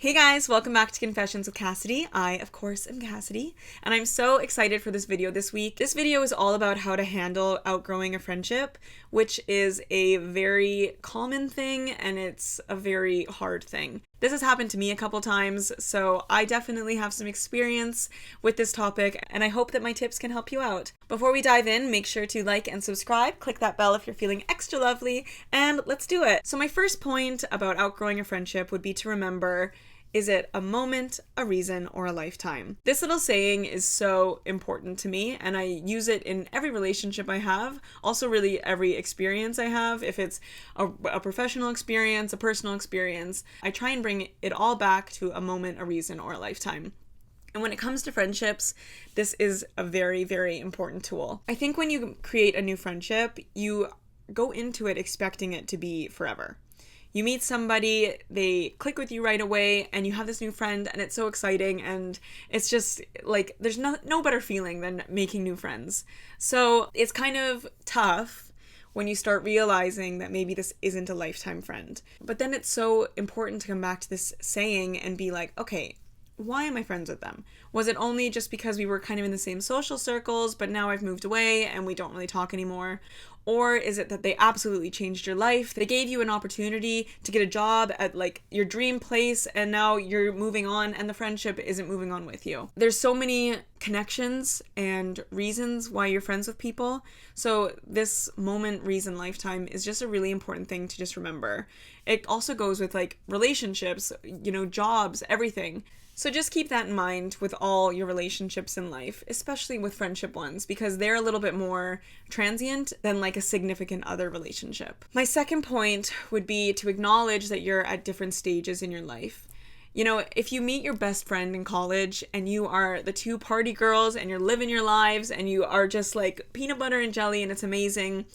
Hey guys, welcome back to Confessions with Cassidy. I, of course, am Cassidy, and I'm so excited for this video this week. This video is all about how to handle outgrowing a friendship, which is a very common thing and it's a very hard thing. This has happened to me a couple times, so I definitely have some experience with this topic, and I hope that my tips can help you out. Before we dive in, make sure to like and subscribe, click that bell if you're feeling extra lovely, and let's do it. So my first point about outgrowing a friendship would be to remember, is it a moment, a reason, or a lifetime? This little saying is so important to me, and I use it in every relationship I have, also really every experience I have. If it's a professional experience, a personal experience, I try and bring it all back to a moment, a reason, or a lifetime. And when it comes to friendships, this is a very, very important tool. I think when you create a new friendship, you go into it expecting it to be forever. You meet somebody, they click with you right away, and you have this new friend, and it's so exciting, and it's just like there's no better feeling than making new friends. So it's kind of tough when you start realizing that maybe this isn't a lifetime friend. But then it's so important to come back to this saying and be like, okay, why am I friends with them? Was it only just because we were kind of in the same social circles, but now I've moved away and we don't really talk anymore? Or is it that they absolutely changed your life? They gave you an opportunity to get a job at like your dream place, and now you're moving on and the friendship isn't moving on with you. There's so many connections and reasons why you're friends with people. So this moment, reason, lifetime is just a really important thing to just remember. It also goes with like relationships, jobs, everything. So just keep that in mind with all your relationships in life, especially with friendship ones, because they're a little bit more transient than like a significant other relationship. My second point would be to acknowledge that you're at different stages in your life. If you meet your best friend in college and you are the two party girls and you're living your lives and you are just like peanut butter and jelly and it's amazing,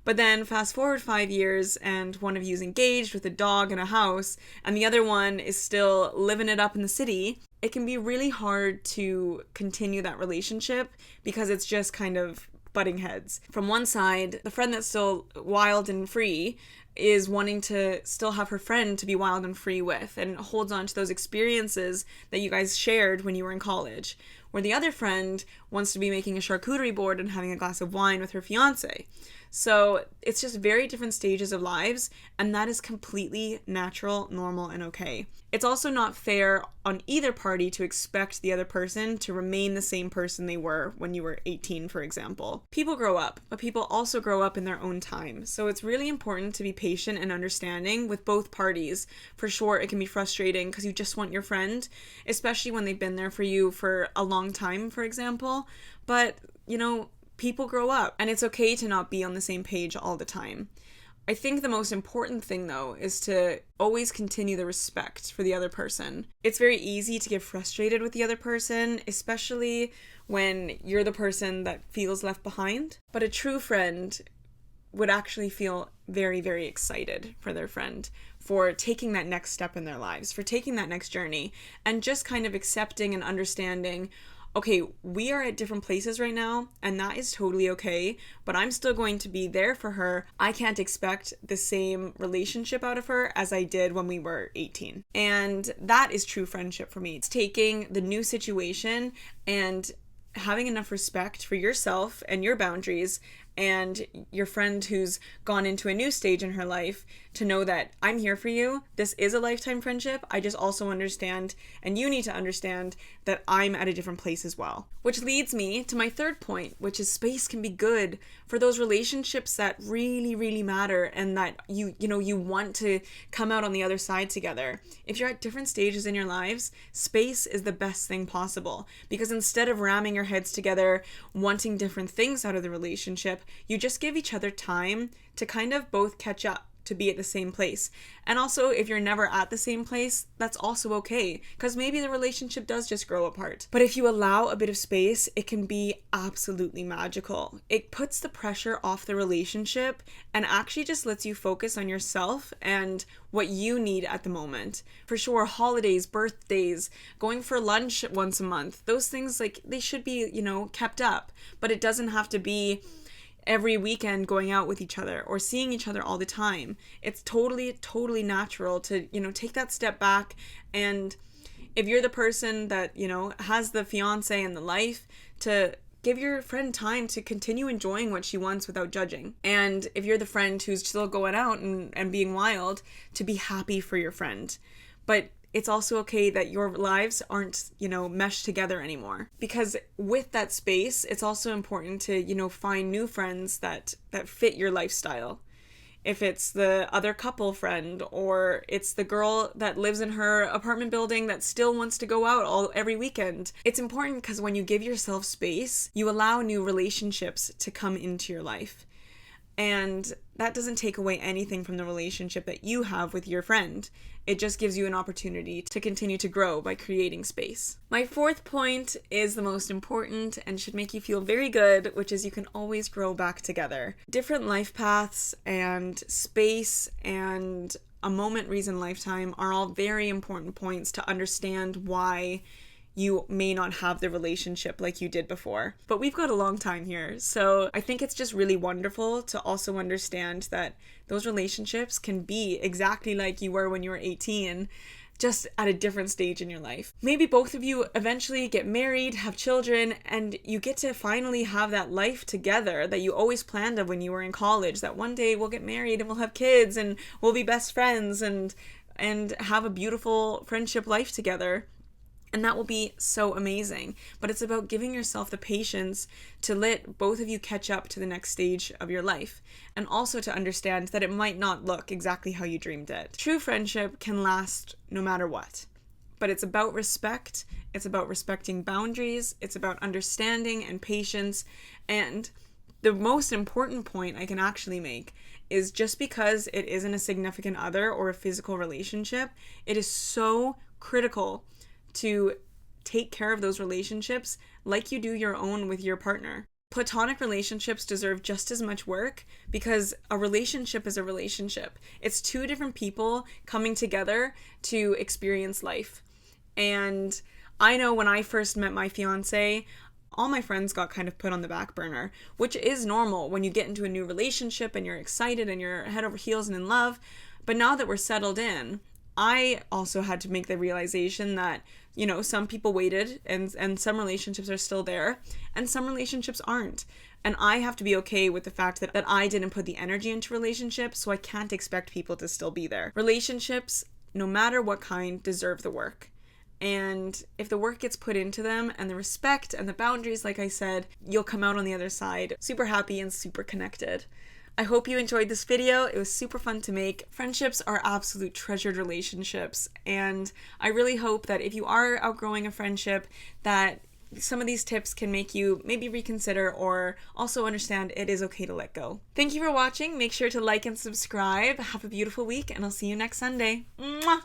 but then fast forward 5 years and one of you is engaged with a dog and a house and the other one is still living it up in the city, it can be really hard to continue that relationship because it's just kind of butting heads. From one side, the friend that's still wild and free is wanting to still have her friend to be wild and free with and holds on to those experiences that you guys shared when you were in college. Where the other friend wants to be making a charcuterie board and having a glass of wine with her fiance. So it's just very different stages of lives, and that is completely natural, normal, and okay. It's also not fair on either party to expect the other person to remain the same person they were when you were 18, for example. People grow up, but people also grow up in their own time. So it's really important to be patient and understanding with both parties. For sure, it can be frustrating because you just want your friend, especially when they've been there for you for a long time, for example. But, people grow up, and it's okay to not be on the same page all the time. I think the most important thing, though, is to always continue the respect for the other person. It's very easy to get frustrated with the other person, especially when you're the person that feels left behind. But a true friend would actually feel very, very excited for their friend, for taking that next step in their lives, for taking that next journey, and just kind of accepting and understanding, okay, we are at different places right now, and that is totally okay, but I'm still going to be there for her. I can't expect the same relationship out of her as I did when we were 18. And that is true friendship for me. It's taking the new situation and having enough respect for yourself and your boundaries and your friend who's gone into a new stage in her life to know that I'm here for you. This is a lifetime friendship. I just also understand, and you need to understand, that I'm at a different place as well. Which leads me to my third point, which is space can be good for those relationships that really, really matter and that you want to come out on the other side together. If you're at different stages in your lives, space is the best thing possible, because instead of ramming your heads together, wanting different things out of the relationship, you just give each other time to kind of both catch up, to be at the same place. And also, if you're never at the same place, that's also okay, because maybe the relationship does just grow apart. But if you allow a bit of space, it can be absolutely magical. It puts the pressure off the relationship and actually just lets you focus on yourself and what you need at the moment. For sure, holidays, birthdays, going for lunch once a month, those things, like, they should be, kept up, but it doesn't have to be every weekend going out with each other or seeing each other all the time. It's totally natural to, take that step back. And if you're the person that, has the fiance and the life, to give your friend time to continue enjoying what she wants without judging. And if you're the friend who's still going out and being wild, to be happy for your friend. But it's also okay that your lives aren't, meshed together anymore. Because with that space, it's also important to, find new friends that fit your lifestyle. If it's the other couple friend, or it's the girl that lives in her apartment building that still wants to go out every weekend. It's important because when you give yourself space, you allow new relationships to come into your life. And that doesn't take away anything from the relationship that you have with your friend. It just gives you an opportunity to continue to grow by creating space. My fourth point is the most important and should make you feel very good, which is you can always grow back together. Different life paths and space and a moment, reason, lifetime are all very important points to understand why you may not have the relationship like you did before. But we've got a long time here, so I think it's just really wonderful to also understand that those relationships can be exactly like you were when you were 18, just at a different stage in your life. Maybe both of you eventually get married, have children, and you get to finally have that life together that you always planned of when you were in college, that one day we'll get married and we'll have kids and we'll be best friends and have a beautiful friendship life together. And that will be so amazing. But it's about giving yourself the patience to let both of you catch up to the next stage of your life. And also to understand that it might not look exactly how you dreamed it. True friendship can last no matter what. But it's about respect. It's about respecting boundaries. It's about understanding and patience. And the most important point I can actually make is just because it isn't a significant other or a physical relationship, it is so critical to take care of those relationships like you do your own with your partner. Platonic relationships deserve just as much work because a relationship is a relationship. It's two different people coming together to experience life. And I know when I first met my fiance, all my friends got kind of put on the back burner, which is normal when you get into a new relationship and you're excited and you're head over heels and in love. But now that we're settled in, I also had to make the realization that, some people waited and some relationships are still there and some relationships aren't. And I have to be okay with the fact that I didn't put the energy into relationships, so I can't expect people to still be there. Relationships, no matter what kind, deserve the work. And if the work gets put into them and the respect and the boundaries, like I said, you'll come out on the other side super happy and super connected. I hope you enjoyed this video. It was super fun to make. Friendships are absolute treasured relationships, and I really hope that if you are outgrowing a friendship, that some of these tips can make you maybe reconsider or also understand it is okay to let go. Thank you for watching. Make sure to like and subscribe. Have a beautiful week, and I'll see you next Sunday. Mwah!